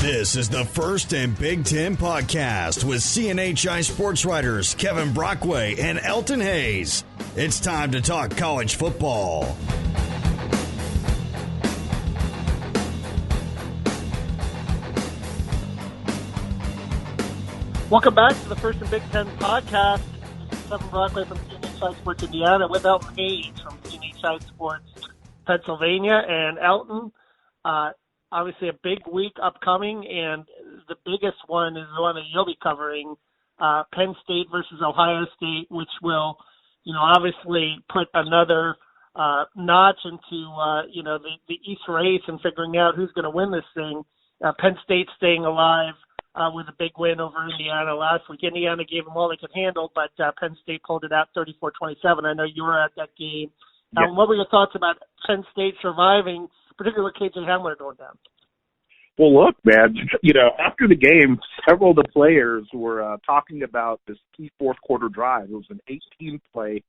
This is the First and Big Ten podcast with CNHI sports writers Kevin Brockway and Elton Hayes. It's time to talk college football. Welcome back to the First and Big Ten podcast. This is Kevin Brockway from CNHI Sports Indiana with Elton Hayes from CNHI Sports Pennsylvania. And Elton, obviously a big week upcoming, and the biggest one is the one that you'll be covering, Penn State versus Ohio State, which will, obviously put another notch into, the East race and figuring out who's going to win this thing. Penn State staying alive with a big win over Indiana last week. Indiana gave them all they could handle, but Penn State pulled it out 34-27. I know you were at that game. Yeah. What were your thoughts about Penn State surviving, particularly with KJ Hamler going down? Well, look, man, after the game, several of the players were talking about this key fourth quarter drive. It was an 18-play,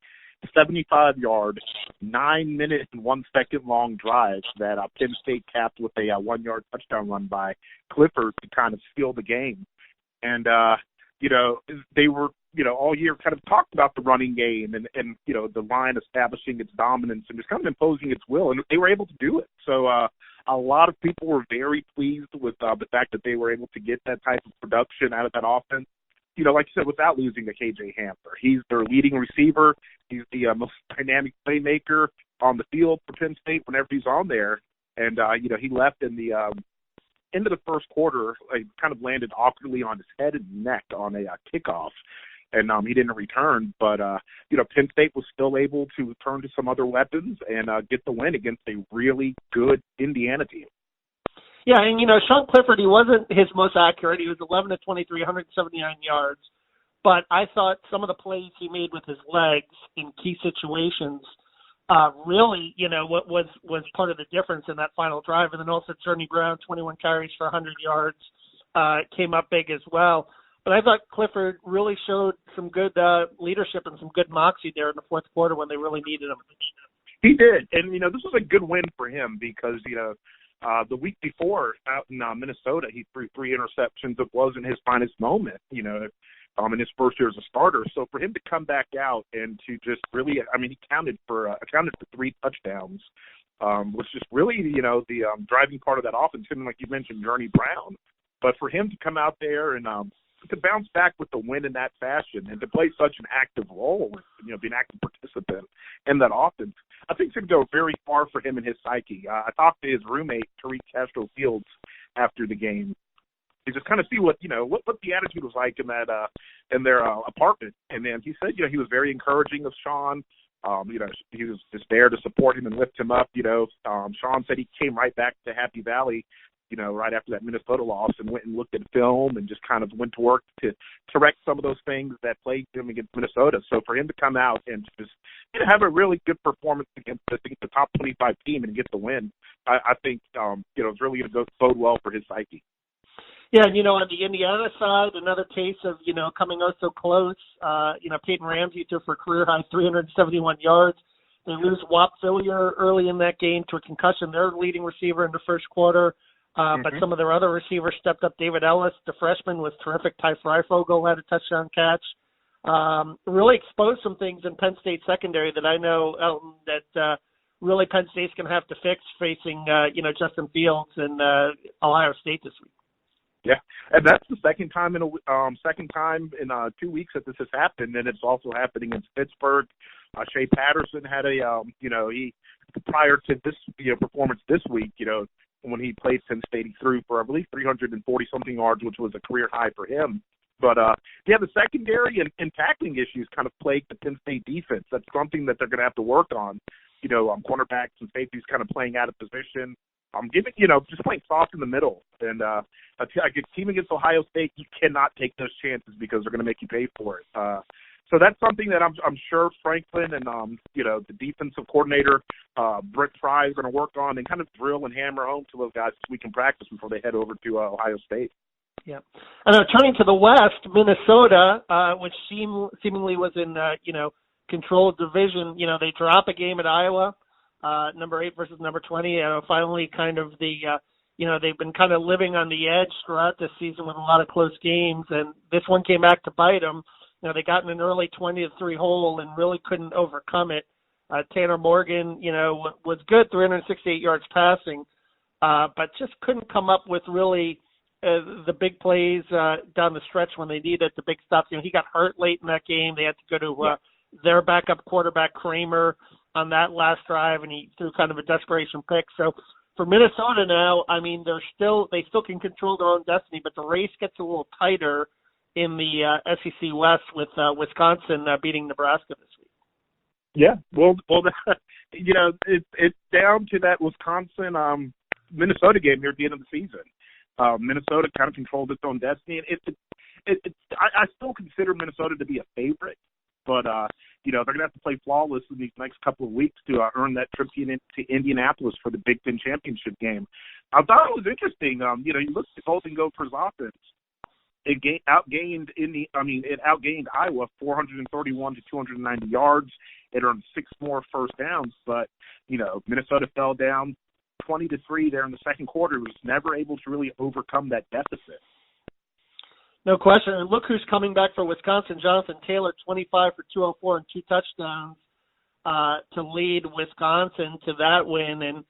75-yard, 9-minute and 1 second long drive that Penn State capped with a 1-yard touchdown run by Clifford to kind of seal the game. And, they were, all year kind of talked about the running game and the line establishing its dominance and just kind of imposing its will. And they were able to do it. So a lot of people were very pleased with the fact that they were able to get that type of production out of that offense. Like you said, without losing to KJ Hamler. He's their leading receiver. He's the most dynamic playmaker on the field for Penn State whenever he's on there. And, he left in the end of the first quarter, kind of landed awkwardly on his head and neck on a kickoff. And he didn't return. But, Penn State was still able to turn to some other weapons and get the win against a really good Indiana team. Yeah, and, Sean Clifford, he wasn't his most accurate. He was 11 of 23, 179 yards. But I thought some of the plays he made with his legs in key situations really, what was part of the difference in that final drive. And then also Journey Brown, 21 carries for 100 yards, came up big as well. But I thought Clifford really showed some good leadership and some good moxie there in the fourth quarter when they really needed him. He did. And, this was a good win for him because, the week before out in Minnesota, he threw 3 interceptions. It wasn't his finest moment, in his first year as a starter. So for him to come back out and to just really, he accounted for 3 touchdowns, was just really, the driving part of that offense. And like you mentioned, Journey Brown. But for him to come out there and to bounce back with the win in that fashion and to play such an active role, be an active participant in that offense, I think it's going to go very far for him in his psyche. I talked to his roommate, Tariq Castro Fields, after the game to just kind of see what the attitude was like in that in their apartment. And then he said, he was very encouraging of Sean. He was just there to support him and lift him up. Sean said he came right back to Happy Valley, right after that Minnesota loss and went and looked at film and just kind of went to work to correct some of those things that plagued him against Minnesota. So for him to come out and just have a really good performance against the top 25 team and get the win, I think, it's really going to bode well for his psyche. Yeah, and, on the Indiana side, another case of, coming out so close. Peyton Ramsey threw for a career-high 371 yards. They lose Wap Fillier early in that game to a concussion, their leading receiver in the first quarter. But some of their other receivers stepped up. David Ellis, the freshman, was terrific. Ty Freifogel had a touchdown catch. Really exposed some things in Penn State secondary that I know, Elton, that really Penn State's going to have to fix facing, Justin Fields and Ohio State this week. Yeah, and that's the second time in 2 weeks that this has happened, and it's also happening in Pittsburgh. Shea Patterson had he prior to this performance this week, when he played Penn State, he threw for, I believe, 340-something yards, which was a career high for him. But, the secondary and tackling issues kind of plagued the Penn State defense. That's something that they're going to have to work on. Cornerbacks and safeties kind of playing out of position. Just playing soft in the middle. And a team against Ohio State, you cannot take those chances because they're going to make you pay for it. So that's something that I'm sure Franklin and, the defensive coordinator, Brett Fry, is going to work on and kind of drill and hammer home to those guys so we can practice before they head over to Ohio State. Yeah. And turning to the West, Minnesota, which seemingly was in, controlled division, they drop a game at Iowa, number 8 versus number 20. Finally, kind of the they've been kind of living on the edge throughout this season with a lot of close games, and this one came back to bite them. They got in an early 20-3 hole and really couldn't overcome it. Tanner Morgan, was good, 368 yards passing, but just couldn't come up with really the big plays down the stretch when they needed the big stops. He got hurt late in that game. They had to go to their backup quarterback Kramer on that last drive, and he threw kind of a desperation pick. So for Minnesota now, they still can control their own destiny, but the race gets a little tighter in the SEC West with Wisconsin beating Nebraska this week. Yeah, well, it's down to that Wisconsin Minnesota game here at the end of the season. Minnesota kind of controlled its own destiny, and I still consider Minnesota to be a favorite, but they're going to have to play flawless in these next couple of weeks to earn that trip to Indianapolis for the Big Ten championship game. I thought it was interesting. You look at Bolton Gophers' offense. It outgained Iowa 431 to 290 yards. It earned 6 more first downs, but Minnesota fell down 20-3 there in the second quarter. It was never able to really overcome that deficit. No question. And look who's coming back for Wisconsin. Jonathan Taylor, 25 for 204 and 2 touchdowns to lead Wisconsin to that win. And,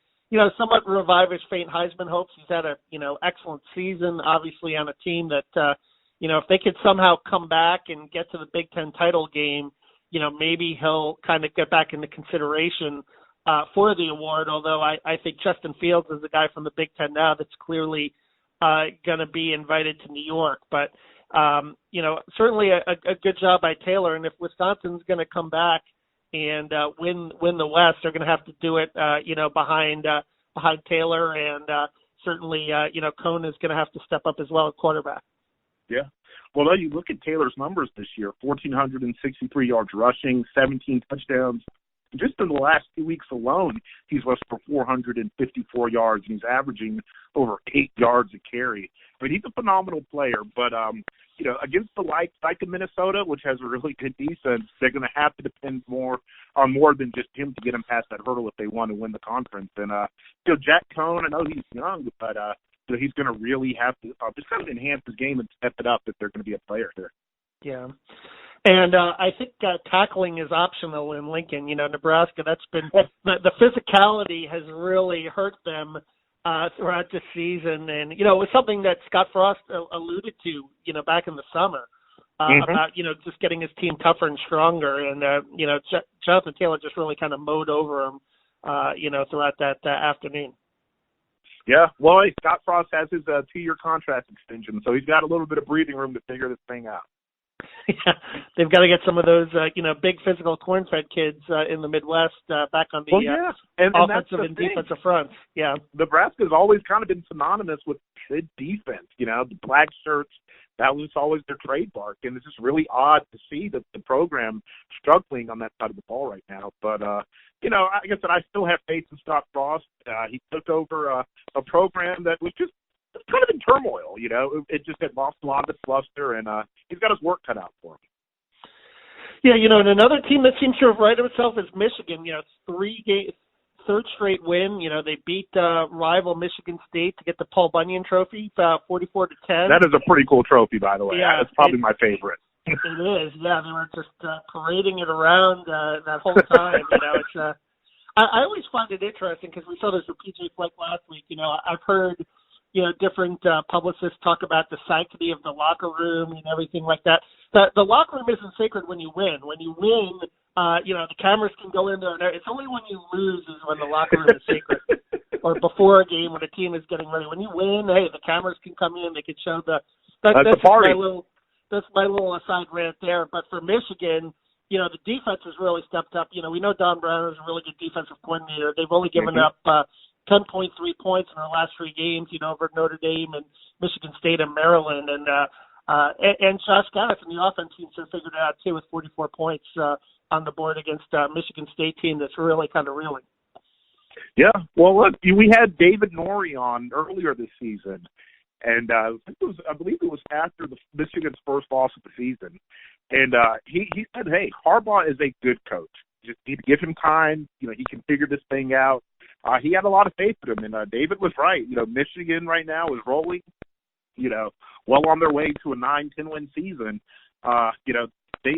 somewhat revive his faint Heisman hopes. He's had a, excellent season, obviously, on a team that, if they could somehow come back and get to the Big Ten title game, maybe he'll kind of get back into consideration for the award, although I think Justin Fields is a guy from the Big Ten now that's clearly going to be invited to New York. But, certainly a good job by Taylor. And if Wisconsin's going to come back and win the West, they're going to have to do it, behind Taylor. And certainly, Cohn is going to have to step up as well at quarterback. Yeah. Well, you look at Taylor's numbers this year, 1,463 yards rushing, 17 touchdowns. Just in the last 2 weeks alone, he's rushed for 454 yards, and he's averaging over 8 yards a carry. He's a phenomenal player, but, against the likes of Minnesota, which has a really good defense, they're going to have to depend on more than just him to get him past that hurdle if they want to win the conference. And, Jack Cohn, I know he's young, but he's going to really have to just kind of enhance his game and step it up if they're going to be a player here. Yeah. And I think tackling is optional in Lincoln. Nebraska, that's been the physicality has really hurt them throughout the season. And, it was something that Scott Frost alluded to, back in the summer about, just getting his team tougher and stronger. And, Jonathan Taylor just really kind of mowed over him, throughout that afternoon. Yeah, well, Scott Frost has his 2-year contract extension, so he's got a little bit of breathing room to figure this thing out. Yeah, they've got to get some of those, big physical corn-fed kids in the Midwest back on the offensive and defensive fronts. Yeah, Nebraska's always kind of been synonymous with good defense. The black shirts, that was always their trademark, and it's just really odd to see the program struggling on that side of the ball right now. But like I said, I still have faith in Scott Frost. He took over a program that was just kind of in turmoil, It just had lost a lot of its luster, and he's got his work cut out for him. Yeah, and another team that seems to have righted itself is Michigan. It's third straight win. They beat rival Michigan State to get the Paul Bunyan Trophy, 44-10. That is a pretty cool trophy, by the way. Yeah, it's probably my favorite. It is. Yeah, they were just parading it around that whole time. It's. I always find it interesting because we saw this with PJ Fleck last week. I've heard different publicists talk about the sanctity of the locker room and everything like that. The locker room isn't sacred when you win. When you win, the cameras can go in there. And it's only when you lose is when the locker room is sacred. Or before a game when a team is getting ready. When you win, hey, the cameras can come in. They can show that's the party. That's my little aside rant there. But for Michigan, the defense has really stepped up. We know Don Brown is a really good defensive coordinator. They've only given up 10.3 points in our last 3 games, over Notre Dame and Michigan State and Maryland. And Josh Gattis and the offense seems to have figured it out, too, with 44 points on the board against a Michigan State team that's really kind of reeling. Yeah. Well, look, we had David Norrie on earlier this season, and I believe it was after the Michigan's first loss of the season. And he said, hey, Harbaugh is a good coach. Just need to give him time. He can figure this thing out. he had a lot of faith in him, and David was right. Michigan right now is rolling, well on their way to a 9-10 win season. They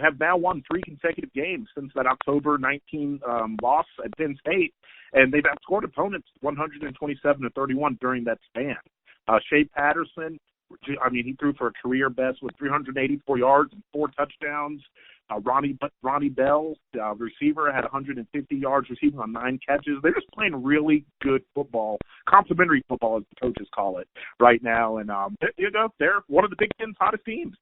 have now won 3 consecutive games since that October 19 loss at Penn State, and they've outscored opponents 127-31 during that span. Shea Patterson, he threw for a career best with 384 yards and 4 touchdowns. Ronnie Bell, receiver, had 150 yards receiving on 9 catches. They're just playing really good football, complimentary football, as the coaches call it, right now. And, they're one of the Big Ten's hottest teams.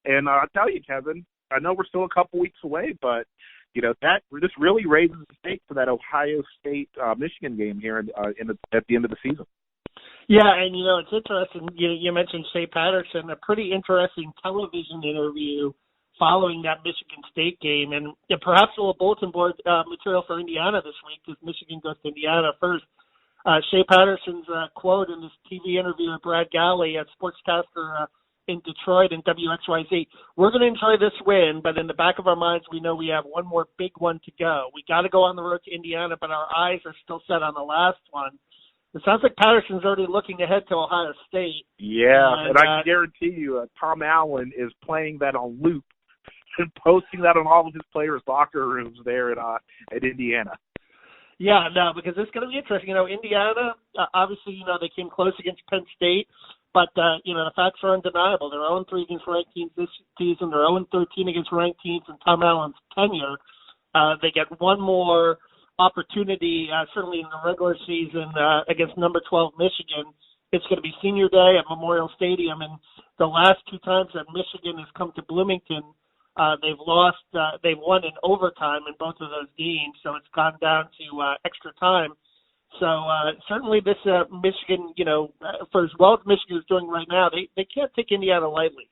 And I tell you, Kevin, I know we're still a couple weeks away, but, this really raises the stakes for that Ohio State-Michigan game here at the end of the season. Yeah, and, it's interesting. You mentioned Shea Patterson, a pretty interesting television interview following that Michigan State game, and perhaps a little bulletin board material for Indiana this week, because Michigan goes to Indiana first. Shea Patterson's quote in this TV interview with Brad Galley, a sportscaster in Detroit and WXYZ, "We're going to enjoy this win, but in the back of our minds, we know we have one more big one to go. We got to go on the road to Indiana, but our eyes are still set on the last one." It sounds like Patterson's already looking ahead to Ohio State. Yeah, and I can guarantee you Tom Allen is playing that on loop and posting that on all of his players' locker rooms there at Indiana. Yeah, no, because it's going to be interesting. Indiana, obviously, they came close against Penn State, but, the facts are undeniable. They're 0-3 against ranked teams this season. They're 0-13 against ranked teams in Tom Allen's tenure. They get one more opportunity, certainly in the regular season, against number 12 Michigan. It's going to be Senior Day at Memorial Stadium, and the last 2 times that Michigan has come to Bloomington, they've won in overtime in both of those games, so it's gone down to extra time. So certainly this Michigan, for as well as Michigan is doing right now, they can't take Indiana lightly.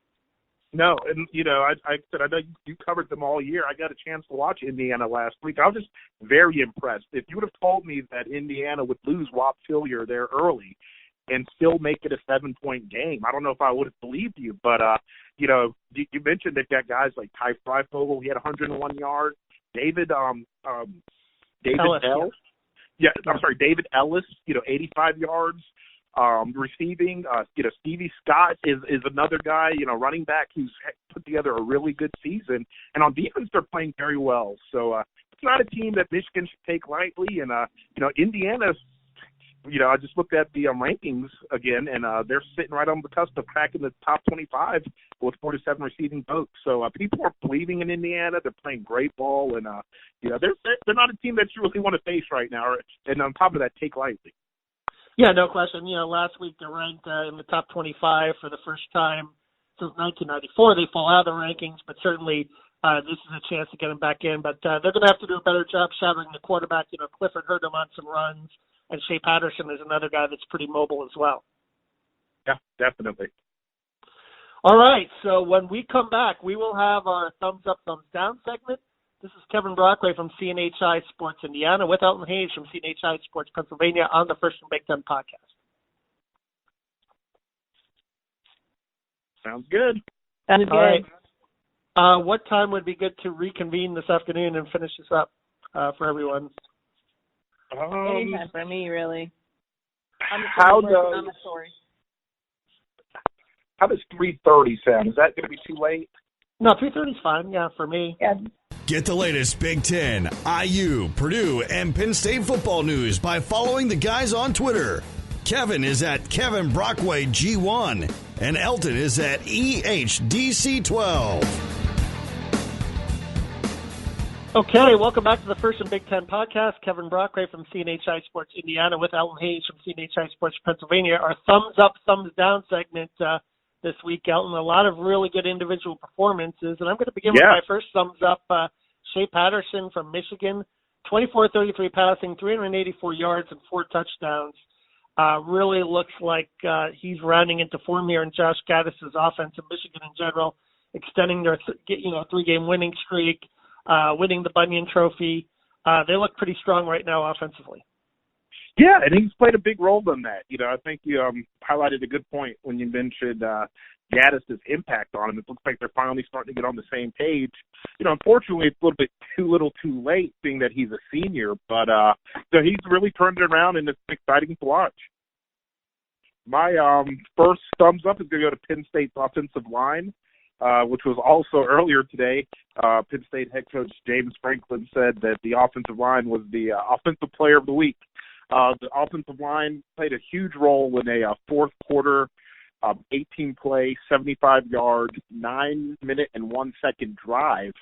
No, and, I said, I know you covered them all year. I got a chance to watch Indiana last week. I was just very impressed. If you would have told me that Indiana would lose Whop Phillier there early and still make it a 7-point game, I don't know if I would have believed you. But, you mentioned they've got guys like Ty Freifogel. He had 101 yards. David Ellis. David Ellis, 85 yards. Receiving, Stevie Scott is another guy, running back who's put together a really good season. And on defense, they're playing very well. So it's not a team that Michigan should take lightly. And, Indiana, I just looked at the rankings again, and they're sitting right on the cusp of cracking the top 25 with 47 receiving votes. So people are believing in Indiana. They're playing great ball. And, they're not a team that you really want to face right now. And on top of that, take lightly. Yeah, no question. Last week they're ranked in the top 25 for the first time since 1994. They fall out of the rankings, but certainly this is a chance to get them back in. But they're going to have to do a better job shadowing the quarterback. Clifford hurt him on some runs, and Shea Patterson is another guy that's pretty mobile as well. Yeah, definitely. All right, so when we come back, we will have our thumbs up, thumbs down segment. This is Kevin Brockway from CNHI Sports Indiana with Elton Hayes from CNHI Sports Pennsylvania on the First and Big Ten podcast. Sounds good. All right. What time would be good to reconvene this afternoon and finish this up for everyone? Anytime for me, really. How does 3:30 sound? Is that going to be too late? No, 3:30 is fine. Yeah, for me. Yeah. Get the latest Big Ten, IU, Purdue, and Penn State football news by following the guys on Twitter. Kevin is at Kevin Brockway G1, and Elton is at EHDC12. Okay, welcome back to the First and Big Ten podcast. Kevin Brockway from CNHI Sports Indiana with Elton Hayes from CNHI Sports Pennsylvania. Our thumbs up, thumbs down segment this week, Elton. A lot of really good individual performances, and I'm going to begin with my first thumbs up. Shea Patterson from Michigan, 24-33 passing, 384 yards and 4 touchdowns. Really looks like he's rounding into form here in Josh Gaddis's offense in Michigan in general, extending their 3-game winning streak, winning the Bunyan Trophy. They look pretty strong right now offensively. Yeah, and he's played a big role in that. I think you highlighted a good point when you mentioned Gaddis' impact on him. It looks like they're finally starting to get on the same page. Unfortunately, it's a little bit too little too late, being that he's a senior, but he's really turned it around, and it's exciting to watch. My first thumbs up is going to go to Penn State's offensive line, which was also earlier today. Penn State head coach James Franklin said that the offensive line was the offensive player of the week. The offensive line played a huge role in a fourth quarter, 18-play, 75-yard, 9-minute and 1-second drive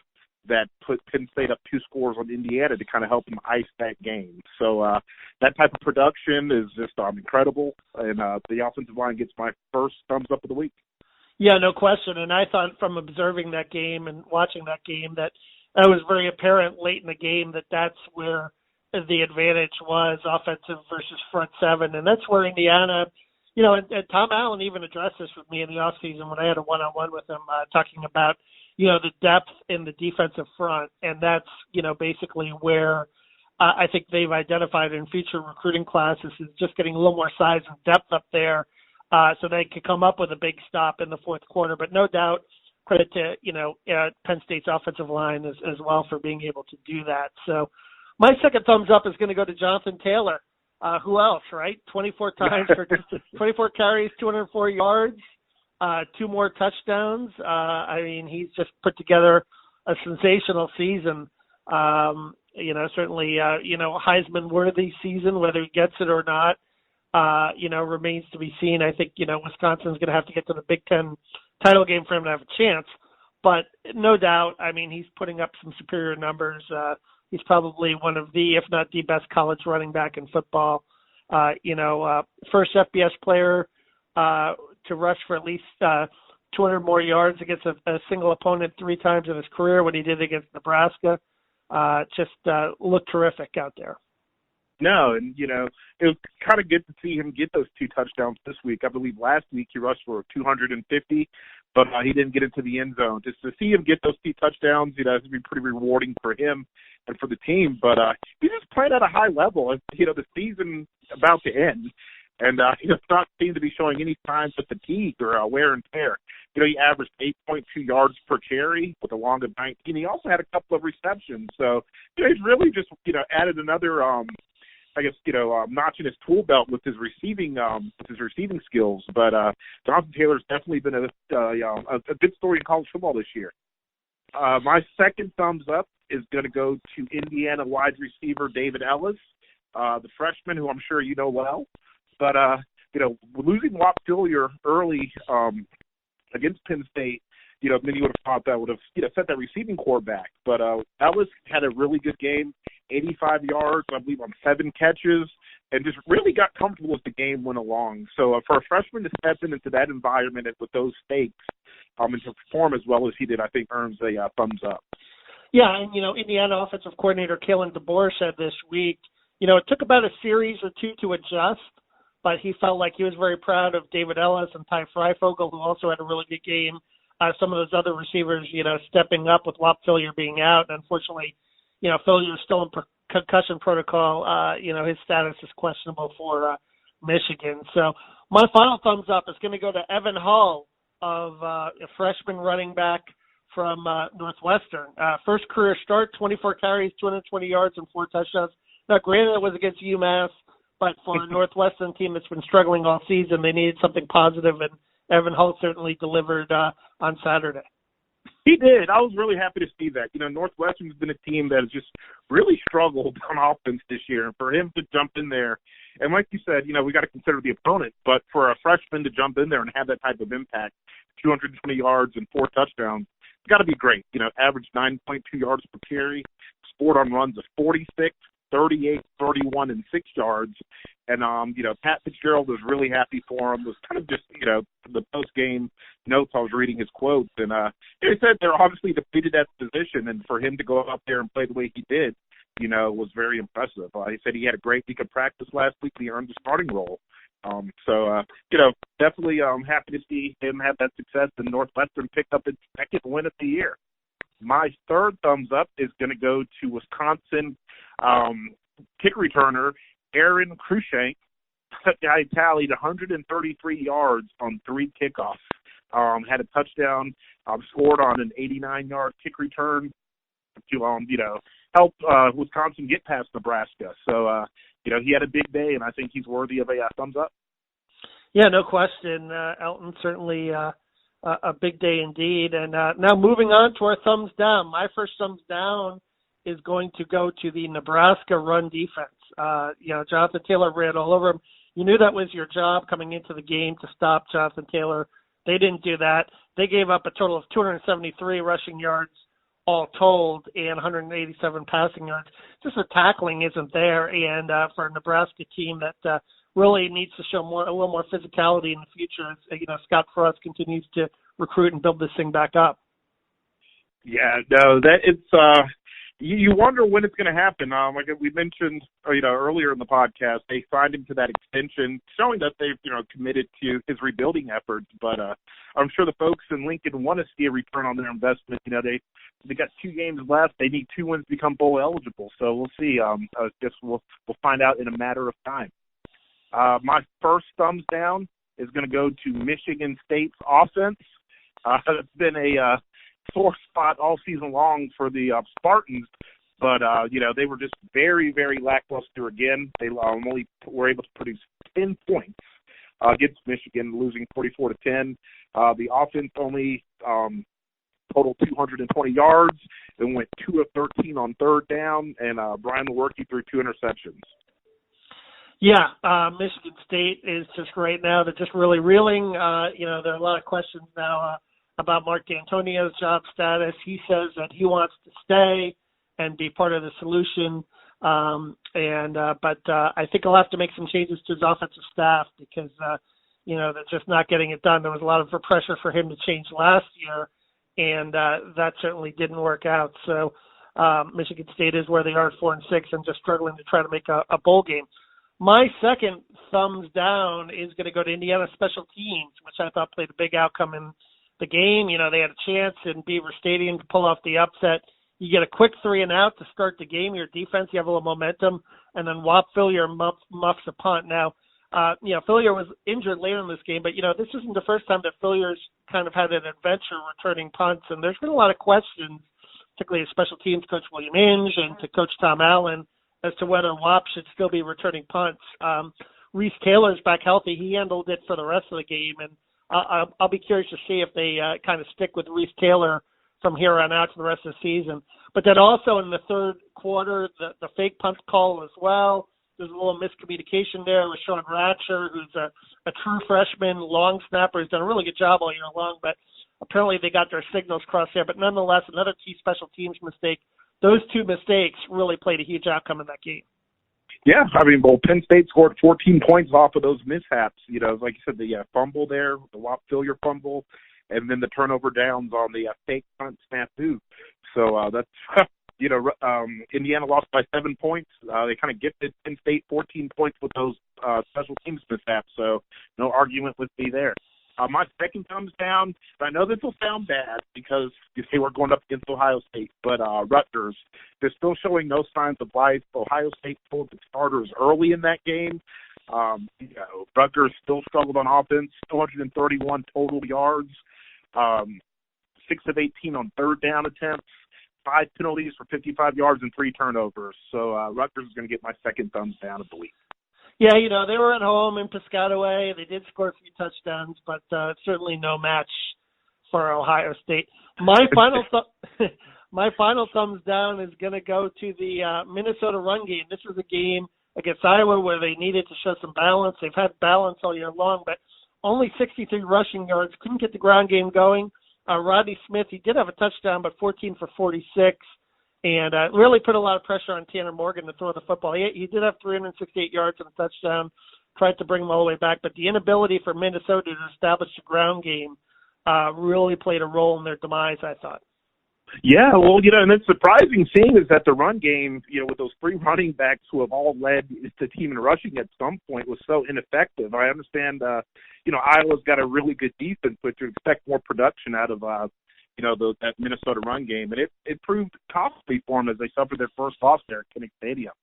that put Penn State up 2 scores on Indiana to kind of help them ice that game. So that type of production is just incredible, and the offensive line gets my first thumbs up of the week. Yeah, no question. And I thought from observing that game and watching that game that it was very apparent late in the game that that's where the advantage was, offensive versus front seven. And that's where Indiana, and Tom Allen even addressed this with me in the offseason when I had a one-on-one with him talking about, the depth in the defensive front. And that's, basically where I think they've identified in future recruiting classes is just getting a little more size and depth up there so they could come up with a big stop in the fourth quarter. But no doubt, credit to, Penn State's offensive line as well for being able to do that. So my second thumbs up is going to go to Jonathan Taylor. Who else, right? 24 times for 24 carries, 204 yards, 2 more touchdowns. He's just put together a sensational season. Certainly, Heisman-worthy season, whether he gets it or not, remains to be seen. I think, Wisconsin's going to have to get to the Big Ten title game for him to have a chance. But no doubt, he's putting up some superior numbers. He's probably one of the, if not the best college running back in football. First FBS player to rush for at least 200 more yards against a single opponent 3 times in his career when he did against Nebraska. Just looked terrific out there. No, and, it was kind of good to see him get those 2 touchdowns this week. I believe last week he rushed for 250, but he didn't get into the end zone. Just to see him get those 2 touchdowns, it's going to be pretty rewarding for him and for the team. But he's just playing at a high level. And, the season about to end, and he does not seem to be showing any signs of fatigue or wear and tear. He averaged 8.2 yards per carry with a long of 19. He also had a couple of receptions. So, he's really just, added another notch in his tool belt with his receiving skills. But Jonathan Taylor's definitely been a good story in college football this year. My second thumbs up is going to go to Indiana wide receiver David Ellis, the freshman who I'm sure you know well. But losing Whop Phillier early against Penn State, many would have thought that would have set that receiving core back. But Ellis had a really good game, 85 yards, I believe, on 7 catches, and just really got comfortable as the game went along. So for a freshman to step into that environment and with those stakes and to perform as well as he did, I think earns a thumbs up. Yeah, and, Indiana offensive coordinator Kalen DeBoer said this week, it took about a series or 2 to adjust, but he felt like he was very proud of David Ellis and Ty Freifogel, who also had a really good game. Some of those other receivers, stepping up with Whop Phillier being out. And unfortunately, Phillier is still in concussion protocol. His status is questionable for Michigan. So my final thumbs up is going to go to Evan Hall, of a freshman running back from Northwestern. First career start, 24 carries, 220 yards, and 4 touchdowns. Now, granted, it was against UMass, but for a Northwestern team that's been struggling all season, they needed something positive, and Evan Hall certainly delivered on Saturday. He did. I was really happy to see that. Northwestern's been a team that has just really struggled on offense this year. And for him to jump in there, and like you said, we got to consider the opponent, but for a freshman to jump in there and have that type of impact, 220 yards and 4 touchdowns, it's got to be great. Averaged 9.2 yards per carry, scored on runs of 46, 38, 31, and 6 yards. And, Pat Fitzgerald was really happy for him. It was kind of just, the post-game notes I was reading his quotes. And he said they're obviously depleted at the position. And for him to go out there and play the way he did, was very impressive. He said he had a great week of practice last week. He earned the starting role. Definitely happy to see him have that success. And Northwestern picked up its second win of the year. My third thumbs up is going to go to Wisconsin kick returner Aaron Cruikshank, guy tallied 133 yards on 3 kickoffs. Had a touchdown, scored on an 89-yard kick return to, help Wisconsin get past Nebraska. So, he had a big day, and I think he's worthy of a thumbs up. Yeah, no question. Elton, certainly a big day indeed. And now moving on to our thumbs down. My first thumbs down is going to go to the Nebraska run defense. Jonathan Taylor ran all over him. You knew that was your job coming into the game to stop Jonathan Taylor. They didn't do that. They gave up a total of 273 rushing yards all told and 187 passing yards. Just the tackling isn't there. And for a Nebraska team that really needs to show a little more physicality in the future as Scott Frost continues to recruit and build this thing back up. Yeah, no, that it's you wonder when it's going to happen. Like we mentioned, earlier in the podcast, they signed him to that extension, showing that they've, committed to his rebuilding efforts. But I'm sure the folks in Lincoln want to see a return on their investment. They got 2 games left. They need 2 wins to become bowl eligible. So we'll see. I guess we'll find out in a matter of time. My first thumbs down is going to go to Michigan State's offense. It's been a sore spot all season long for the Spartans, but they were just very, very lackluster again. They only were able to produce 10 points against Michigan, losing 44-10. The offense only totaled 220 yards and went 2 of 13 on third down, and Brian Lewerke threw 2 interceptions. Yeah, Michigan State is just right now. They're just really reeling. There are a lot of questions now about Mark D'Antonio's job status. He says that he wants to stay and be part of the solution. But I think he'll have to make some changes to his offensive staff because, they're just not getting it done. There was a lot of pressure for him to change last year, and that certainly didn't work out. So Michigan State is where they are at 4-6 and just struggling to try to make a bowl game. My second thumbs down is going to go to Indiana special teams, which I thought played a big outcome in the game. They had a chance in Beaver Stadium to pull off the upset. You get a quick 3-and-out to start the game. Your defense, you have a little momentum, and then Whop Philyor muffs a punt. Now, Philyor was injured later in this game, but, this isn't the first time that Phillyor's kind of had an adventure returning punts, and there's been a lot of questions, particularly to special teams coach William Inge and to Coach Tom Allen, as to whether Whop should still be returning punts. Reese Taylor's back healthy. He handled it for the rest of the game, and I'll be curious to see if they kind of stick with Reese Taylor from here on out to the rest of the season. But then also in the third quarter, the fake punt call as well. There's a little miscommunication there with Sean Ratcher, who's a true freshman, long snapper. He's done a really good job all year long, but apparently they got their signals crossed there. But nonetheless, another key special teams mistake. Those 2 mistakes really played a huge outcome in that game. Yeah, Penn State scored 14 points off of those mishaps. Like you said, the fumble there, the Whop Philyor fumble, and then the turnover downs on the fake punt snafu. So that's, Indiana lost by 7 points. They kind of gifted Penn State 14 points with those special teams mishaps, so no argument with me there. My second thumbs down, I know this will sound bad because they were going up against Ohio State, but Rutgers, they're still showing no signs of life. Ohio State pulled the starters early in that game. Rutgers still struggled on offense, 231 total yards, 6 of 18 on third down attempts, 5 penalties for 55 yards and 3 turnovers. So Rutgers is going to get my second thumbs down of the week. Yeah, they were at home in Piscataway. They did score a few touchdowns, but certainly no match for Ohio State. My final thumbs down is going to go to the Minnesota run game. This was a game against Iowa where they needed to show some balance. They've had balance all year long, but only 63 rushing yards. Couldn't get the ground game going. Rodney Smith, he did have a touchdown, but 14 for 46. And really put a lot of pressure on Tanner Morgan to throw the football. He did have 368 yards and a touchdown, tried to bring him all the way back. But the inability for Minnesota to establish a ground game really played a role in their demise, I thought. Yeah, well, and it's surprising seeing is that the run game, with those 3 running backs who have all led the team in rushing at some point was so ineffective. I understand, Iowa's got a really good defense, but you expect more production out of that Minnesota run game. And it proved costly for them as they suffered their first loss there at Kinnick Stadium.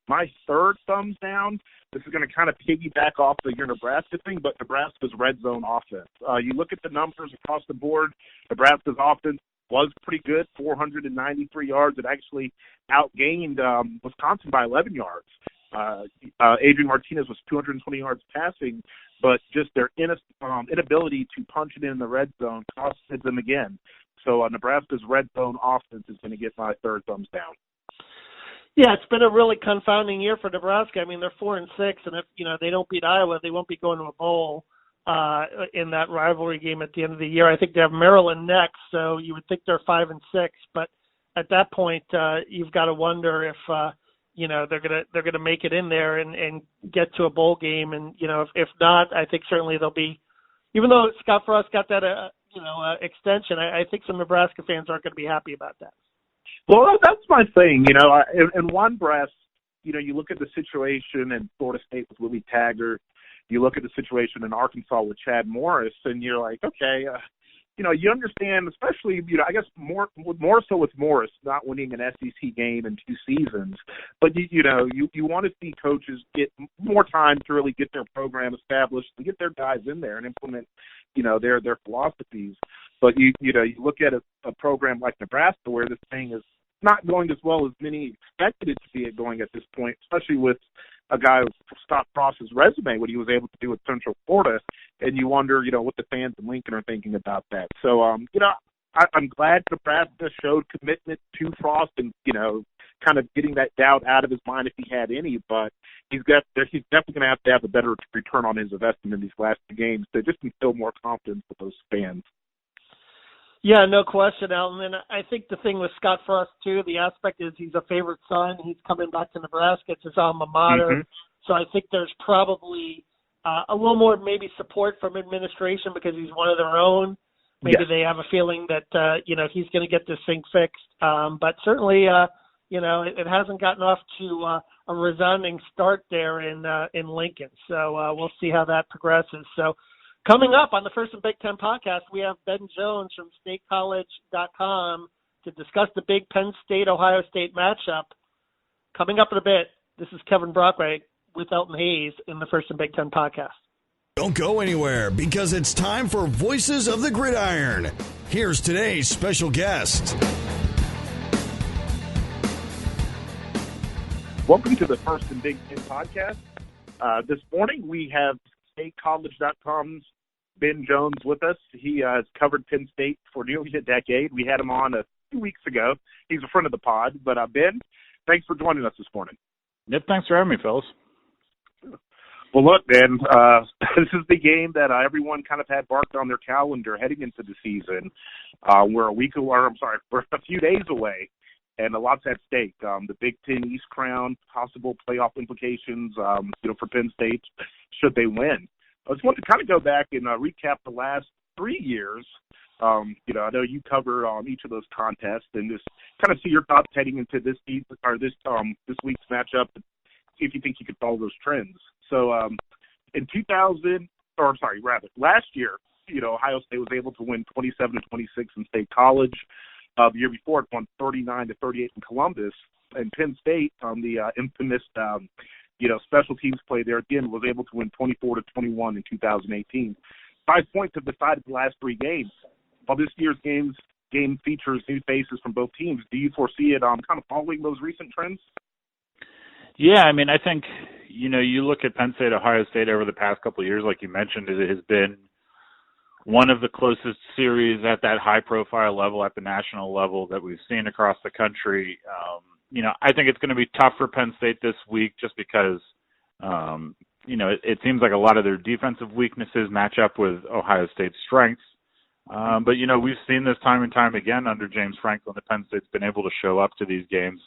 My third thumbs down, this is going to kind of piggyback off your Nebraska thing, but Nebraska's red zone offense. You look at the numbers across the board, Nebraska's offense was pretty good, 493 yards. It actually outgained Wisconsin by 11 yards. Adrian Martinez was 220 yards passing, but just their inability to punch it in the red zone costed them again. So Nebraska's red zone offense is going to get my third thumbs down. Yeah, it's been a really confounding year for Nebraska. I mean, they're 4-6, and if they don't beat Iowa, they won't be going to a bowl in that rivalry game at the end of the year. I think they have Maryland next, so you would think they're 5-6. But at that point, you've got to wonder if they're gonna make it in there and get to a bowl game. And if not, I think certainly they'll be. Even though Scott Frost got that extension, I think some Nebraska fans aren't going to be happy about that. Well, that's my thing. In one breath, you look at the situation in Florida State with Willie Taggart. You look at the situation in Arkansas with Chad Morris, and you're like, okay, you understand, especially, I guess more so with Morris not winning an SEC game in 2 seasons. But, you want to see coaches get more time to really get their program established, to get their guys in there and implement, their philosophies. But, you look at a program like Nebraska where this thing is not going as well as many expected it to see it going at this point, especially with a guy with Scott Frost's resume, what he was able to do with Central Florida, and you wonder, what the fans in Lincoln are thinking about that. So, I'm glad Nebraska showed commitment to Frost and, kind of getting that doubt out of his mind if he had any, but he's definitely going to have a better return on his investment in these last 2 games to just instill more confidence with those fans. Yeah, no question, Elton. And I think the thing with Scott Frost, too, the aspect is he's a favorite son. He's coming back to Nebraska. It's his alma mater. Mm-hmm. So I think there's probably a little more maybe support from administration because he's one of their own. Maybe they have a feeling that, he's going to get this thing fixed. But certainly, it hasn't gotten off to a resounding start there in Lincoln. So we'll see how that progresses. So coming up on the First and Big Ten podcast, we have Ben Jones from StateCollege.com to discuss the big Penn State-Ohio State matchup. Coming up in a bit, this is Kevin Brockway with Elton Hayes in the First and Big Ten podcast. Don't go anywhere because it's time for Voices of the Gridiron. Here's today's special guest. Welcome to the First and Big Ten podcast. This morning we have StateCollege.com's Ben Jones with us. He has covered Penn State for nearly a decade. We had him on a few weeks ago. He's a friend of the pod. But Ben, thanks for joining us this morning. Yep, thanks for having me, fellas. Well, look, Ben, this is the game that everyone kind of had marked on their calendar heading into the season. We're a few days away, and a lot's at stake. The Big Ten East crown, possible playoff implications, for Penn State should they win. I just want to kind of go back and recap the last 3 years. I know you cover each of those contests, and just kind of see your thoughts heading into this season or this week's matchup. See if you think you could follow those trends. So last year, Ohio State was able to win 27-26 in State College. The year before, it won 39-38 in Columbus. And Penn State, on the infamous, special teams play there again, was able to win 24-21 in 2018. 5 points have decided the last 3 games. While this year's game features new faces from both teams, do you foresee it kind of following those recent trends? Yeah, I mean, I think, you look at Penn State, Ohio State over the past couple of years, like you mentioned, it has been one of the closest series at that high-profile level, at the national level, that we've seen across the country. I think it's going to be tough for Penn State this week just because, it seems like a lot of their defensive weaknesses match up with Ohio State's strengths. But, we've seen this time and time again under James Franklin that Penn State's been able to show up to these games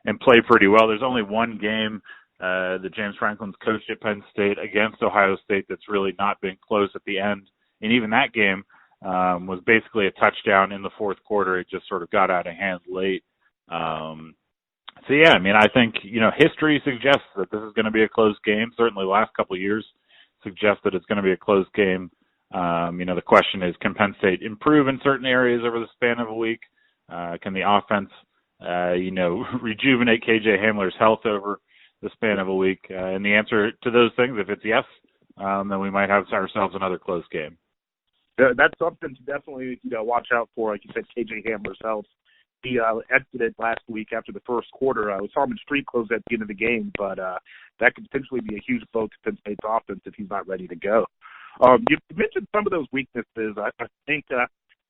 and play pretty well. There's only one game that James Franklin's coached at Penn State against Ohio State that's really not been close at the end. And even that game was basically a touchdown in the fourth quarter. It just sort of got out of hand late. I think, history suggests that this is going to be a close game. Certainly the last couple of years suggest that it's going to be a close game. The question is, can Penn State improve in certain areas over the span of a week? Can the offense, rejuvenate KJ Hamler's health over the span of a week. And the answer to those things, if it's yes, then we might have ourselves another close game. That's something to definitely watch out for. Like you said, KJ Hamler's health. He exited last week after the first quarter. We saw him in street clothes at the end of the game, but that could potentially be a huge blow to Penn State's offense if he's not ready to go. You mentioned some of those weaknesses. I think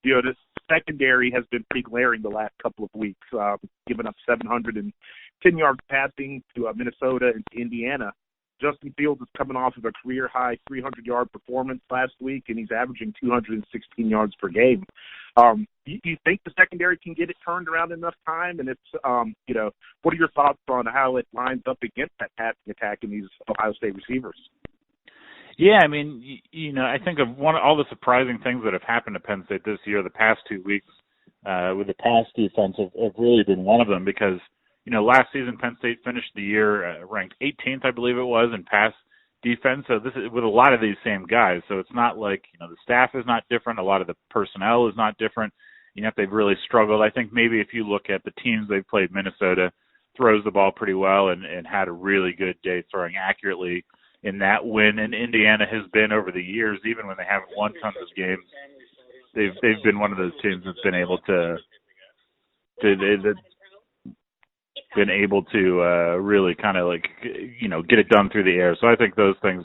this secondary has been pretty glaring the last couple of weeks, giving up 710 yards passing to Minnesota and to Indiana. Justin Fields is coming off of a career-high 300-yard performance last week, and he's averaging 216 yards per game. Do you think the secondary can get it turned around in enough time? And it's, what are your thoughts on how it lines up against that passing attack in these Ohio State receivers? Yeah, I mean, I think of all the surprising things that have happened to Penn State this year, the past 2 weeks with the pass defense have really been one of them because, last season Penn State finished the year ranked 18th, I believe it was, in pass defense. So this is with a lot of these same guys. So it's not like, the staff is not different. A lot of the personnel is not different. They've really struggled. I think maybe if you look at the teams they've played, Minnesota throws the ball pretty well and had a really good day throwing accurately in that win. And Indiana has been over the years, even when they haven't won tons of games, they've been one of those teams that's been able to really kind of get it done through the air. So I think those things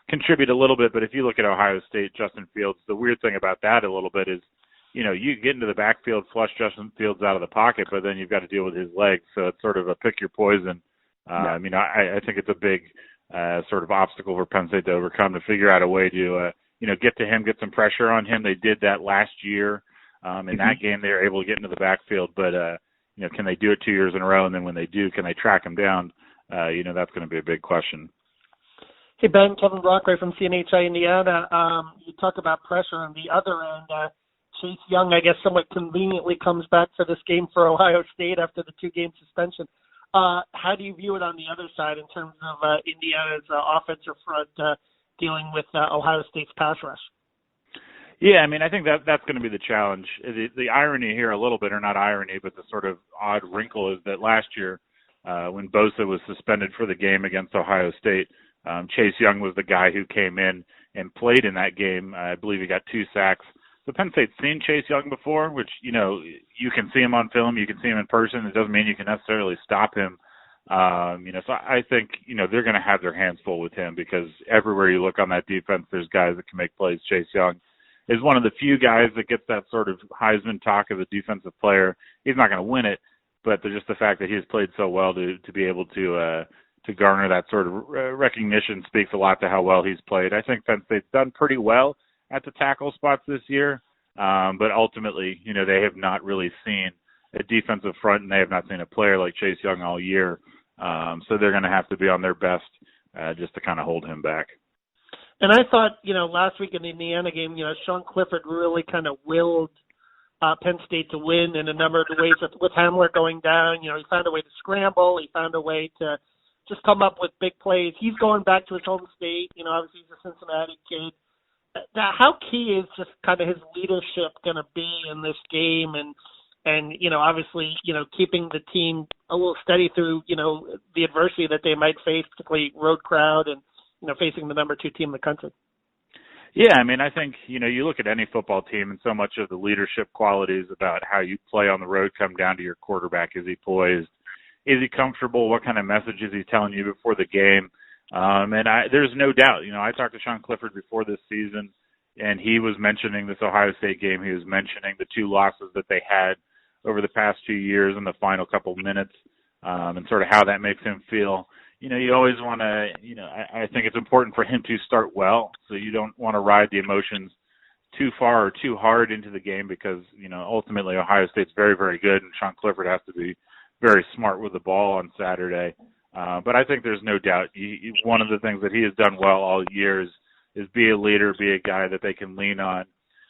contribute a little bit. But if you look at Ohio State, Justin Fields, the weird thing about that a little bit is, you get into the backfield, flush Justin Fields out of the pocket, but then you've got to deal with his legs. So it's sort of a pick your poison. I think it's a big sort of obstacle for Penn State to overcome, to figure out a way to, get to him, get some pressure on him. They did that last year. In that game, they were able to get into the backfield, but, can they do it 2 years in a row? And then when they do, can they track him down? That's going to be a big question. Hey, Ben, Kevin Brockway from CNHI Indiana. You talk about pressure on the other end. Chase Young, I guess, somewhat conveniently comes back for this game for Ohio State after the 2-game suspension. How do you view it on the other side in terms of Indiana's offensive front dealing with Ohio State's pass rush? Yeah, I think that's going to be the challenge. The irony here a little bit, or not irony, but the sort of odd wrinkle is that last year when Bosa was suspended for the game against Ohio State, Chase Young was the guy who came in and played in that game. I believe he got 2 sacks. So Penn State's seen Chase Young before, which, you can see him on film, you can see him in person. It doesn't mean you can necessarily stop him. So I think, they're going to have their hands full with him because everywhere you look on that defense, there's guys that can make plays. Chase Young is one of the few guys that gets that sort of Heisman talk of a defensive player. He's not going to win it, but just the fact that he's played so well to be able to garner that sort of recognition speaks a lot to how well he's played. I think Penn State's done pretty well at the tackle spots this year, but ultimately, they have not really seen a defensive front, and they have not seen a player like Chase Young all year. So they're going to have to be on their best just to kind of hold him back. And I thought, last week in the Indiana game, Sean Clifford really kind of willed Penn State to win in a number of ways with Hamler going down. He found a way to scramble. He found a way to just come up with big plays. He's going back to his home state. Obviously he's a Cincinnati kid. Now, how key is just kind of his leadership going to be in this game and obviously, keeping the team a little steady through, the adversity that they might face, particularly road crowd and, facing the number 2 team in the country? Yeah, I think, you look at any football team and so much of the leadership qualities about how you play on the road come down to your quarterback. Is he poised? Is he comfortable? What kind of message is he telling you before the game? There's no doubt, I talked to Sean Clifford before this season, and he was mentioning this Ohio State game. He was mentioning the 2 losses that they had over the past 2 years in the final couple of minutes, and sort of how that makes him feel. You always want to, I think it's important for him to start well, so you don't want to ride the emotions too far or too hard into the game because, ultimately Ohio State's very, very good, and Sean Clifford has to be very smart with the ball on Saturday. But I think there's no doubt one of the things that he has done well all year is be a leader, be a guy that they can lean on.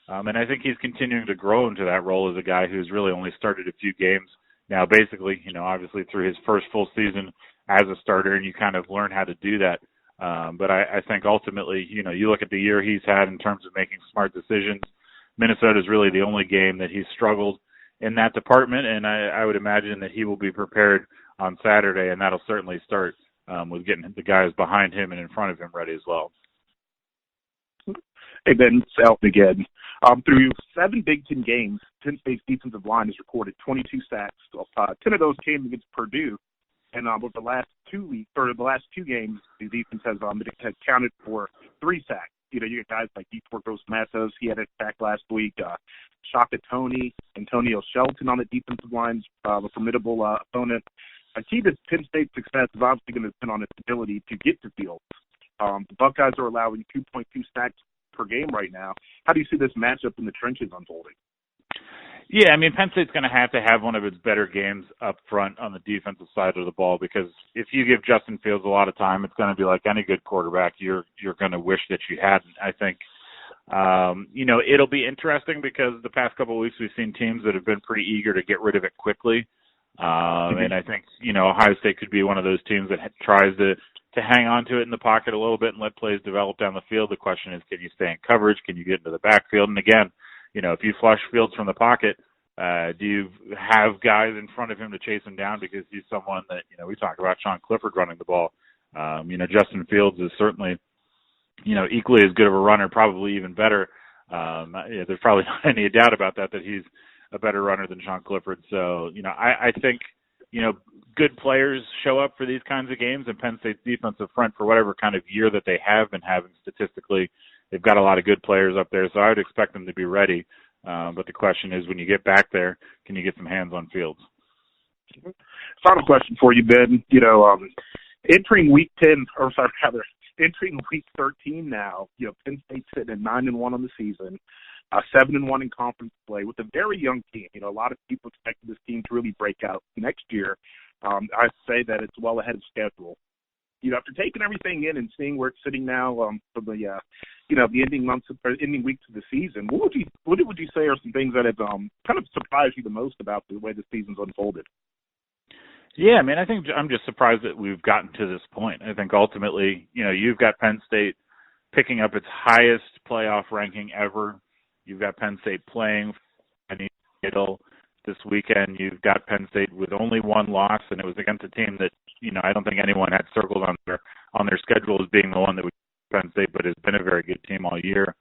And I think he's continuing to grow into that role as a guy who's really only started a few games now, basically, obviously through his first full season as a starter, and you kind of learn how to do that. But I think ultimately, you look at the year he's had in terms of making smart decisions. Minnesota is really the only game that he's struggled in that department, and I would imagine that he will be prepared on Saturday, and that'll certainly start with getting the guys behind him and in front of him ready as well. Hey, Ben, it's Elton again. Through 7 Big Ten games, Penn State's defensive line has recorded 22 sacks. 10 of those came against Purdue. And over the last 2 weeks, or the last 2 games, the defense has counted for 3 sacks. You got guys like Deportes Gross-Matos. He had a sack last week. Shaka Toney, Antonio Shelton on the defensive line, a formidable opponent. A key to Penn State's success is obviously going to depend on its ability to get to field. The Buckeyes are allowing 2.2 sacks per game right now. How do you see this matchup in the trenches unfolding? Yeah, I mean, Penn State's going to have one of its better games up front on the defensive side of the ball, because if you give Justin Fields a lot of time, it's going to be like any good quarterback. You're going to wish that you hadn't. I think, it'll be interesting because the past couple of weeks we've seen teams that have been pretty eager to get rid of it quickly. And I think, Ohio State could be one of those teams that tries to hang on to it in the pocket a little bit and let plays develop down the field. The question is, can you stay in coverage? Can you get into the backfield? And again, if you flush Fields from the pocket, do you have guys in front of him to chase him down because he's someone that, we talk about Sean Clifford running the ball. Justin Fields is certainly, equally as good of a runner, probably even better. There's probably not any doubt about that he's a better runner than Sean Clifford. So, I think, good players show up for these kinds of games, and Penn State's defensive front, for whatever kind of year that they have been having statistically, they've got a lot of good players up there, so I would expect them to be ready. But the question is, when you get back there, can you get some hands on Fields? Final question for you, Ben. Entering week 10, entering week 13 now, Penn State's sitting at 9-1 on the season, 7-1 in conference play with a very young team. A lot of people expected this team to really break out next year. I say that it's well ahead of schedule. After taking everything in and seeing where it's sitting now for the the ending weeks of the season, what would you say are some things that have kind of surprised you the most about the way the season's unfolded? Yeah, I mean, I think I'm just surprised that we've gotten to this point. I think ultimately, you've got Penn State picking up its highest playoff ranking ever. You've got Penn State playing this weekend. You've got Penn State with only one loss, and it was against a team that, I don't think anyone had circled on their schedule as being the one that would Penn State, but has been a very good team all year.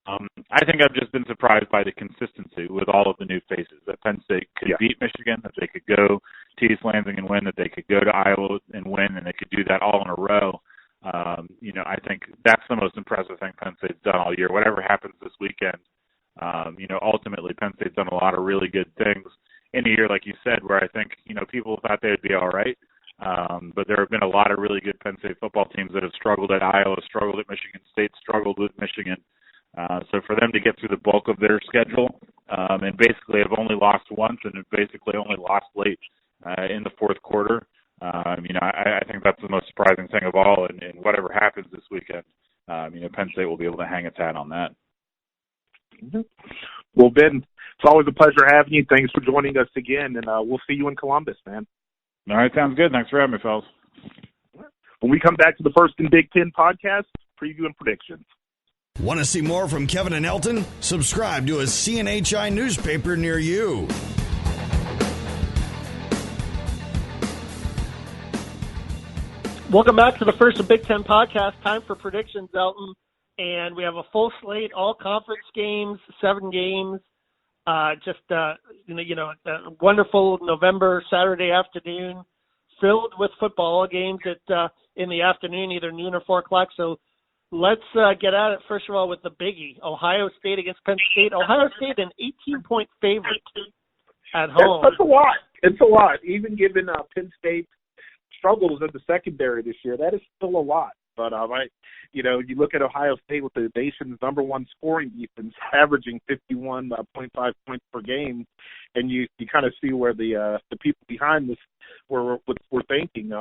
I think I've just been surprised by the consistency with all of the new faces, that Penn State could beat Michigan, that they could go to East Lansing and win, that they could go to Iowa and win, and they could do that all in a row. I think that's the most impressive thing Penn State's done all year. Whatever happens this weekend, ultimately Penn State's done a lot of really good things in a year, like you said, where I think, people thought they would be all right. But there have been a lot of really good Penn State football teams that have struggled at Iowa, struggled at Michigan State, struggled with Michigan. So for them to get through the bulk of their schedule and basically have only lost once and have basically only lost late in the fourth quarter, I think that's the most surprising thing of all. And whatever happens this weekend, Penn State will be able to hang its hat on that. Mm-hmm. Well, Ben, it's always a pleasure having you. Thanks for joining us again, and we'll see you in Columbus, man. All right, sounds good. Thanks for having me, fellas. When we come back to the First and Big Ten podcast, preview and predictions. Want to see more from Kevin and Elton? Subscribe to a CNHI newspaper near you. Welcome back to the First and Big Ten podcast. Time for predictions, Elton. And we have a full slate, all conference games, 7 games. A wonderful November Saturday afternoon filled with football games in the afternoon, either noon or 4 o'clock. So let's get at it, first of all, with the biggie, Ohio State against Penn State. Ohio State, an 18-point favorite at home. That's a lot. It's a lot. Even given Penn State's struggles in the secondary this year, that is still a lot. But, you look at Ohio State with the nation's number 1 scoring defense, averaging 51.5 points per game, and you kind of see where the people behind this were thinking.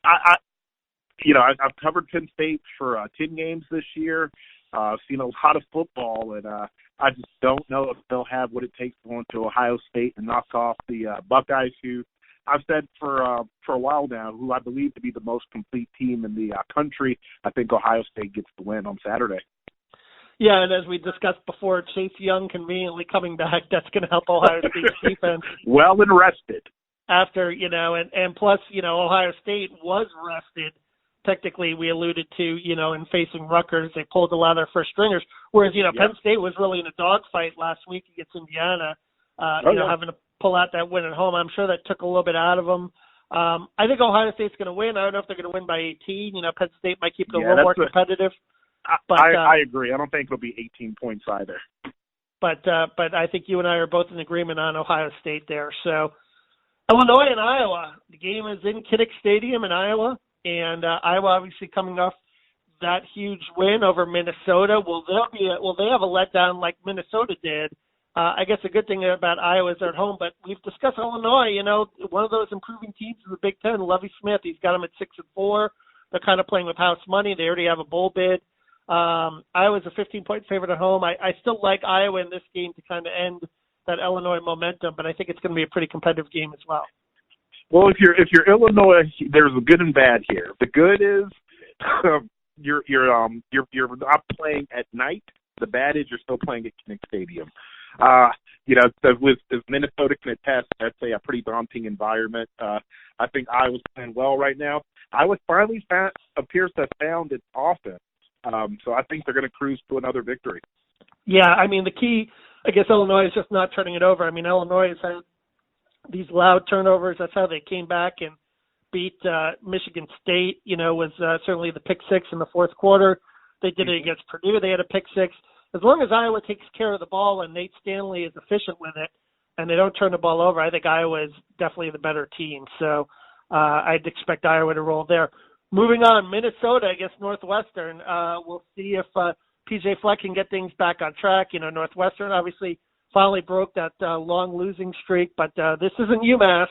I've covered Penn State for 10 games this year. I've seen a lot of football, and I just don't know if they'll have what it takes to go into Ohio State and knock off the Buckeyes, who I've said for a while now, who I believe to be the most complete team in the country. I think Ohio State gets the win on Saturday. Yeah, and as we discussed before, Chase Young conveniently coming back, that's going to help Ohio State's defense. Well and rested. after, and plus, Ohio State was rested. Technically, we alluded to, in facing Rutgers, they pulled a lot of their first stringers. Whereas, Penn State was really in a dogfight last week against Indiana, having to pull out that win at home. I'm sure that took a little bit out of them. I think Ohio State's going to win. I don't know if they're going to win by 18. Penn State might keep it a little more competitive. But I agree. I don't think it'll be 18 points either. But I think you and I are both in agreement on Ohio State there. So Illinois and Iowa. The game is in Kinnick Stadium in Iowa, and Iowa obviously coming off that huge win over Minnesota. Will they have a letdown like Minnesota did? I guess a good thing about Iowa is they're at home, but we've discussed Illinois. One of those improving teams in the Big Ten. Lovie Smith, he's got them at 6-4. They're kind of playing with house money. They already have a bowl bid. Iowa's a 15-point favorite at home. I still like Iowa in this game to kind of end that Illinois momentum, but I think it's going to be a pretty competitive game as well. Well, if you're Illinois, there's a good and bad here. The good is you're not playing at night. The bad is you're still playing at Kinnick Stadium. With Minnesota can attest, that's a pretty daunting environment. I think Iowa's playing well right now. Iowa finally appears to have found its offense. So I think they're going to cruise to another victory. Yeah, I mean, the key, I guess, Illinois is just not turning it over. I mean, Illinois has had these loud turnovers. That's how they came back and beat Michigan State, was certainly the pick six in the fourth quarter. They did it against Purdue. They had a pick six. As long as Iowa takes care of the ball and Nate Stanley is efficient with it and they don't turn the ball over, I think Iowa is definitely the better team. So I'd expect Iowa to roll there. Moving on, Minnesota against Northwestern. We'll see if P.J. Fleck can get things back on track. Northwestern obviously finally broke that long losing streak, but this isn't UMass.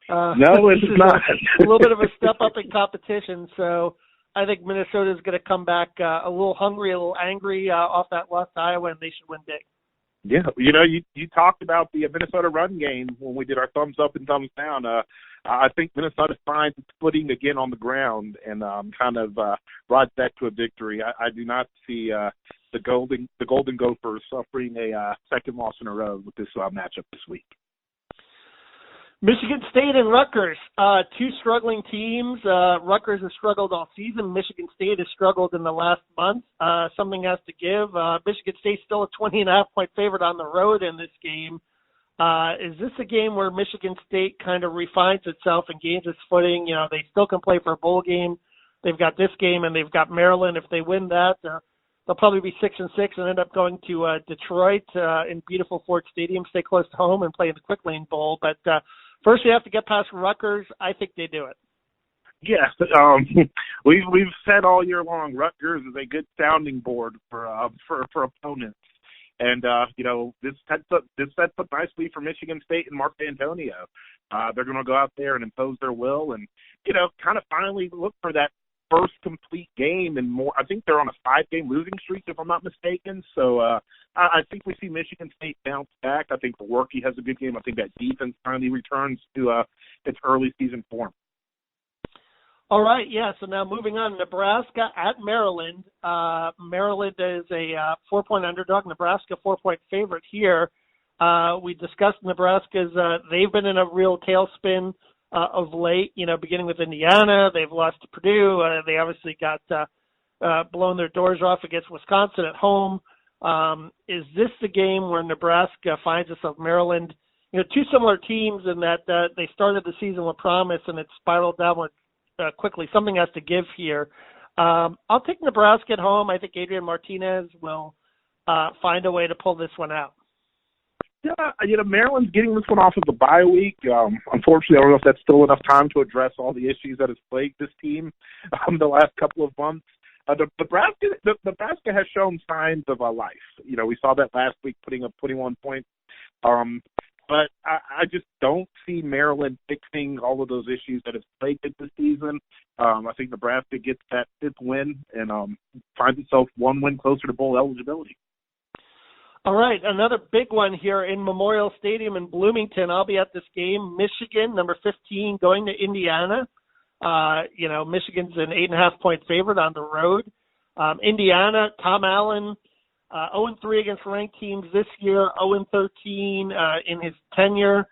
No, it's not. A little bit of a step up in competition, so I think Minnesota is going to come back a little hungry, a little angry off that loss to Iowa, and they should win big. Yeah, you talked about the Minnesota run game when we did our thumbs up and thumbs down. I think Minnesota finds its footing again on the ground and kind of rides that to a victory. I do not see the Golden Gophers suffering a second loss in a row with this matchup this week. Michigan State and Rutgers, two struggling teams. Rutgers has struggled all season. Michigan State has struggled in the last month. Something has to give. Michigan State's still a 20.5-point favorite on the road in this game. Is this a game where Michigan State kind of refines itself and gains its footing? They still can play for a bowl game. They've got this game and they've got Maryland. If they win that, they'll probably be 6-6 and end up going to Detroit in beautiful Ford Stadium, stay close to home, and play in the Quick Lane Bowl. But first, you have to get past Rutgers. I think they do it. Yes, we've said all year long Rutgers is a good sounding board for opponents, and this sets up nicely for Michigan State and Mark D'Antonio. They're going to go out there and impose their will, and kind of finally look for that first complete game and more. I think they're on a 5-game losing streak, if I'm not mistaken. So I think we see Michigan State bounce back. I think Borky has a good game. I think that defense finally returns to its early season form. All right, yeah. So now moving on, Nebraska at Maryland. Maryland is a 4-point underdog. Nebraska 4-point favorite here. We discussed Nebraska's. They've been in a real tailspin of late, beginning with Indiana. They've lost to Purdue. They obviously got blown their doors off against Wisconsin at home. Is this the game where Nebraska finds itself Maryland? Two similar teams in that they started the season with promise and it spiraled downward quickly. Something has to give here. I'll take Nebraska at home. I think Adrian Martinez will find a way to pull this one out. Yeah, Maryland's getting this one off of the bye week. Unfortunately, I don't know if that's still enough time to address all the issues that has plagued this team the last couple of months. Nebraska has shown signs of life. We saw that last week, putting up 21 points. But I just don't see Maryland fixing all of those issues that have plagued it this season. I think Nebraska gets that 5th win and finds itself one win closer to bowl eligibility. All right, another big one here in Memorial Stadium in Bloomington. I'll be at this game. Michigan, number 15, going to Indiana. Michigan's an 8.5-point favorite on the road. Indiana, Tom Allen, 0-3 against ranked teams this year, 0-13 in his tenure.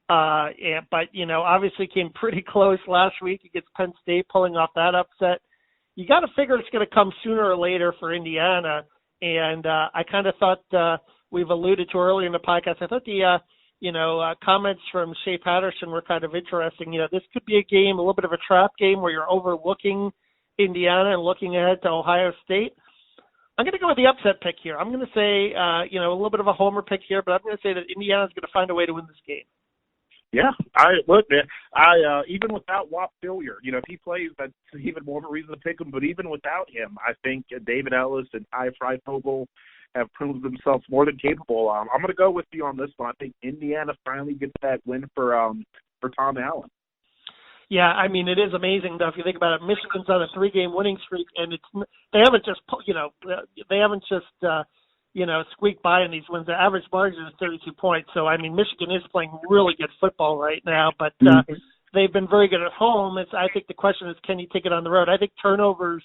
But, obviously came pretty close last week against Penn State, pulling off that upset. You got to figure it's going to come sooner or later for Indiana. And I kind of thought we've alluded to earlier in the podcast, I thought the comments from Shea Patterson were kind of interesting. This could be a game, a little bit of a trap game where you're overlooking Indiana and looking ahead to Ohio State. I'm going to go with the upset pick here. I'm going to say, a little bit of a homer pick here, but I'm going to say that Indiana's going to find a way to win this game. Yeah, even without Wap Fillier, if he plays, that's even more of a reason to pick him. But even without him, I think David Ellis and Ty Freifogel have proved themselves more than capable. I'm going to go with you on this one. I think Indiana finally gets that win for Tom Allen. Yeah, I mean, it is amazing though if you think about it. Michigan's on a 3-game winning streak, and they haven't just squeaked by in these wins. The average margin is 32 points. So, I mean, Michigan is playing really good football right now, but they've been very good at home. I think the question is, can you take it on the road? I think turnovers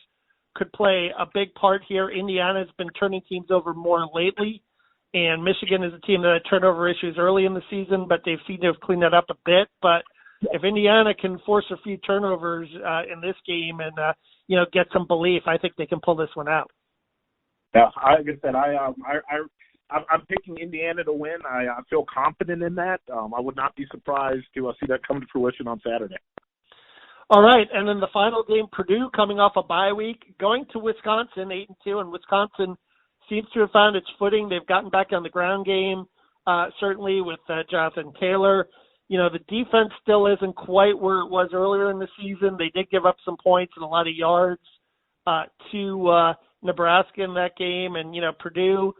could play a big part here. Indiana's been turning teams over more lately, and Michigan is a team that had turnover issues early in the season, but they've seemed to have cleaned that up a bit. But if Indiana can force a few turnovers in this game and, get some belief, I think they can pull this one out. Yeah, like I said, I'm picking Indiana to win. I feel confident in that. I would not be surprised to see that come to fruition on Saturday. All right, and then the final game, Purdue coming off a bye week, going to Wisconsin, 8-2, and Wisconsin seems to have found its footing. They've gotten back on the ground game, certainly with Jonathan Taylor. The defense still isn't quite where it was earlier in the season. They did give up some points and a lot of yards to Nebraska in that game, and Purdue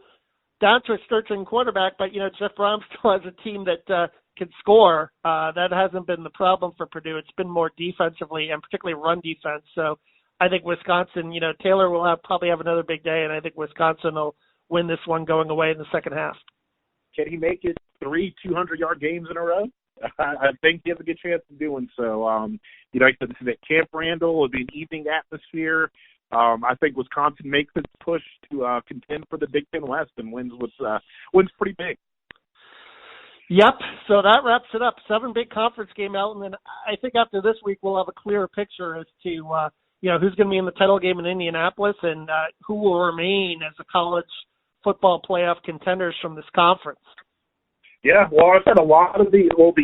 down to a starting quarterback, but Jeff Brom still has a team that can score. That hasn't been the problem for Purdue. It's been more defensively and particularly run defense. So I think Wisconsin, Taylor will probably have another big day, and I think Wisconsin will win this one going away in the second half. Can he make it 3 200-yard games in a row? I think he has a good chance of doing so. This is at Camp Randall. It'll be an evening atmosphere. I think Wisconsin makes its push to contend for the Big Ten West and wins pretty big. Yep. So that wraps it up. 7 big conference game, Elton. And I think after this week we'll have a clearer picture as to who's going to be in the title game in Indianapolis and who will remain as the college football playoff contenders from this conference. Yeah, well, I said a lot of the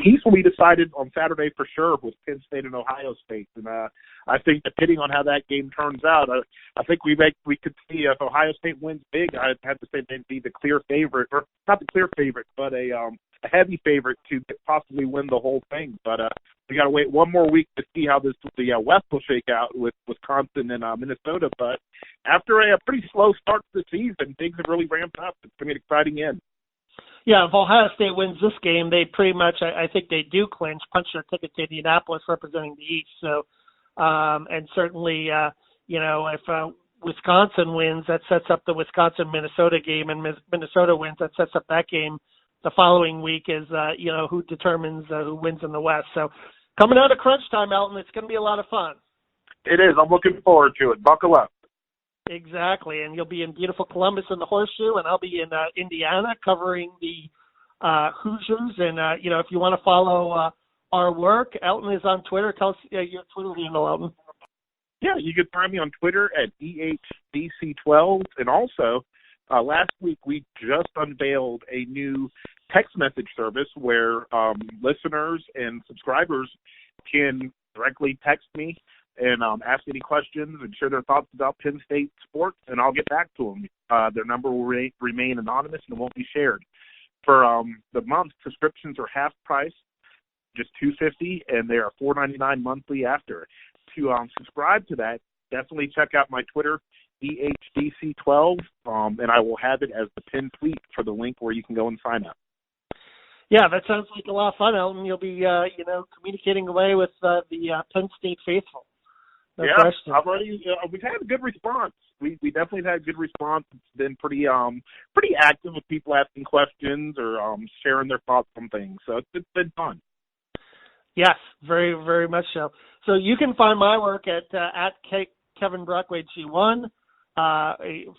East will be decided on Saturday for sure with Penn State and Ohio State, and I think depending on how that game turns out, I think we could see if Ohio State wins big, I'd have to say they'd be the clear favorite, or not the clear favorite, but a heavy favorite to possibly win the whole thing. But we got to wait one more week to see how the West will shake out with Wisconsin and Minnesota. But after a pretty slow start to the season, things have really ramped up. It's going to be an exciting end. Yeah, if Ohio State wins this game, they pretty much, I think they do clinch, punch their ticket to Indianapolis representing the East. So, and certainly, if Wisconsin wins, that sets up the Wisconsin-Minnesota game, and Minnesota wins, that sets up that game the following week is, who determines who wins in the West. So coming out of crunch time, Elton, it's going to be a lot of fun. It is. I'm looking forward to it. Buckle up. Exactly, and you'll be in beautiful Columbus in the Horseshoe, and I'll be in Indiana covering the Hoosiers. And, if you want to follow our work, Elton is on Twitter. Tell us your Twitter handle, Elton. Yeah, you can find me on Twitter at EHDC12. And also, last week we just unveiled a new text message service where listeners and subscribers can directly text me and ask any questions and share their thoughts about Penn State sports, and I'll get back to them. Their number will remain anonymous and won't be shared. For the month, subscriptions are half price, just $2.50, and they are $4.99 monthly after. To subscribe to that, definitely check out my Twitter, EHDC12, and I will have it as the pinned tweet for the link where you can go and sign up. Yeah, that sounds like a lot of fun, Elton. You'll be, communicating away with the Penn State faithful. No question. I've already. We've had a good response. We definitely had a good response. It's been pretty active with people asking questions or sharing their thoughts on things. So it's been fun. Yes, very, very much so. So you can find my work at Kevin Brockway G1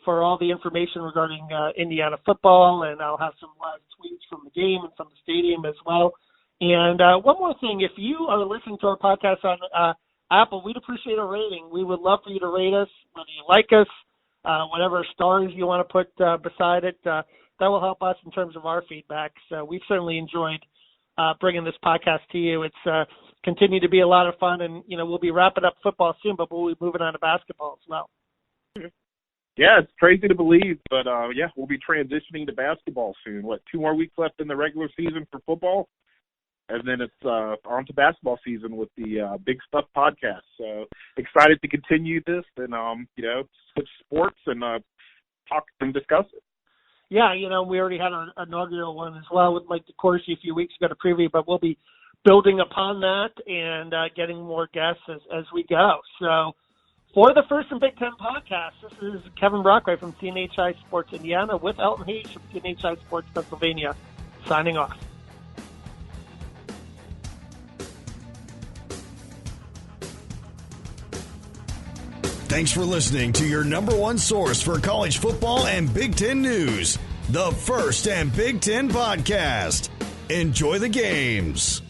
for all the information regarding Indiana football, and I'll have some live tweets from the game and from the stadium as well. And one more thing, if you are listening to our podcast on Apple, we'd appreciate a rating. We would love for you to rate us, whether you like us, whatever stars you want to put beside it. That will help us in terms of our feedback. So we've certainly enjoyed bringing this podcast to you. It's continued to be a lot of fun, and, we'll be wrapping up football soon, but we'll be moving on to basketball as well. Yeah, it's crazy to believe, but, we'll be transitioning to basketball soon. 2 more weeks left in the regular season for football? And then it's on to basketball season with the Big Stuff podcast. So excited to continue this and, switch sports and talk and discuss it. Yeah, we already had our inaugural one as well with Mike DeCourcy a few weeks ago to preview, but we'll be building upon that and getting more guests as we go. So for the First and Big Ten podcast, this is Kevin Brockway from CNHI Sports Indiana with Elton Hayes from CNHI Sports Pennsylvania signing off. Thanks for listening to your number one source for college football and Big Ten news, the First and Big Ten podcast. Enjoy the games.